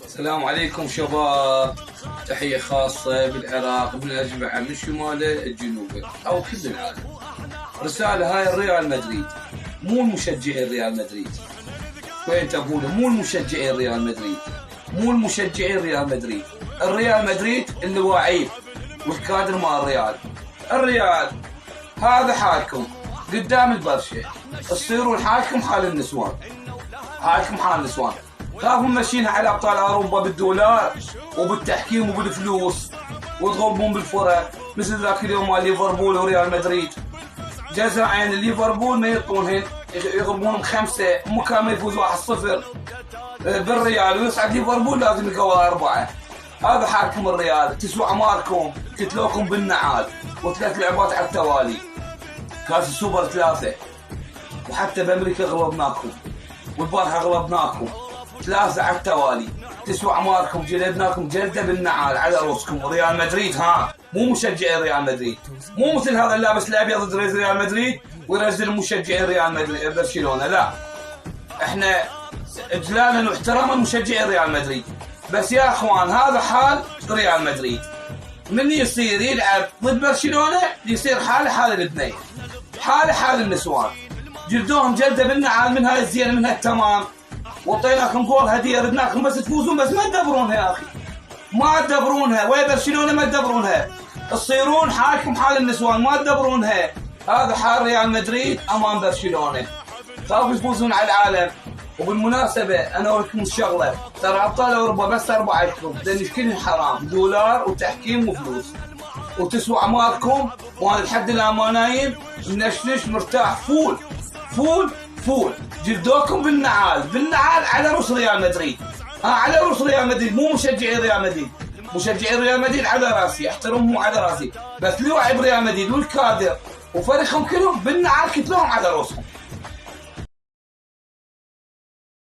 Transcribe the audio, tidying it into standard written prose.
السلام عليكم شباب، تحية خاصة بالعراق من الأجمع من شماله الجنوبي أو كل العالم. رسالة هاي الريال مدريد، مو المشجعين ريال مدريد. وين تقولوا مو المشجعين ريال مدريد، مو المشجعين ريال مدريد. الريال مدريد اللي واعيب والكادر مال الريال هذا حالكم قدام البرشة، تصيروا الحالكم حال النسوان، حالكم حال النسوان. خافوا ماشيينها على ابطال اوروبا بالدولار وبالتحكيم وبالفلوس وتغلبون بالفرق مثل ذاك اليوم مال ليفربول وريال مدريد. جزاء ليفربول ما يعطونهن، يغلبونهم 5 مكان ما يفوز 1-0 بالريال ويصعد ليفربول لازم يقوى 4. هذا حالكم الريال، تسوى اعماركم، قتلوكم بالنعال و3 لعبات على التوالي. كاس السوبر 3 وحتى بامريكا غلبناكم والبارحه غلبناكم 3 على التوالي. تسوى اعماركم، جلدناكم جلده بالنعال على رؤوسكم. ريال مدريد مو مشجعين ريال مدريد، مو مثل هذا اللابس الابيض ضد ريال مدريد ويرزل مشجعين ريال مدريد برشلونه. لا، احنا اجلالا واحتراما مشجعين ريال مدريد، بس يا اخوان هذا حال ريال مدريد. من يصير يلعب ضد برشلونه يصير حاله حال الاثنين، حاله حال النسوان. جلدوهم جلده بالنعال، من هاي الزينه من هالتمام، وطيناكم جول هديه، ردناكم بس تفوزون، بس ما تدبرونها يا اخي، ما تدبرونها. ويا برشلونه ما تدبرونها، تصيرون حالكم حال النسوان، ما تدبرونها. هذا حال ريال مدريد امام برشلونه، خافوا يفوزون على العالم. وبالمناسبه انا اقول لكم شغله، ترى ابطال اوروبا بس 4 لكم، لان كلهم حرام، دولار وتحكيم وفلوس، وتسوى اعماركم. وانا لحد الان ما نايم، منشنش مرتاح، فول فول فول. جلدوكم بالنعال على رؤوس ريال مدريد، على رؤوس ريال مدريد، مو مشجعين ريال مدريد. مشجعين ريال مدريد على راسي، احترمهم على راسي، بس اللي يوعي بريال مدريد والكادر وفريقهم كلهم بالنعال كتلوهم على رؤوسهم.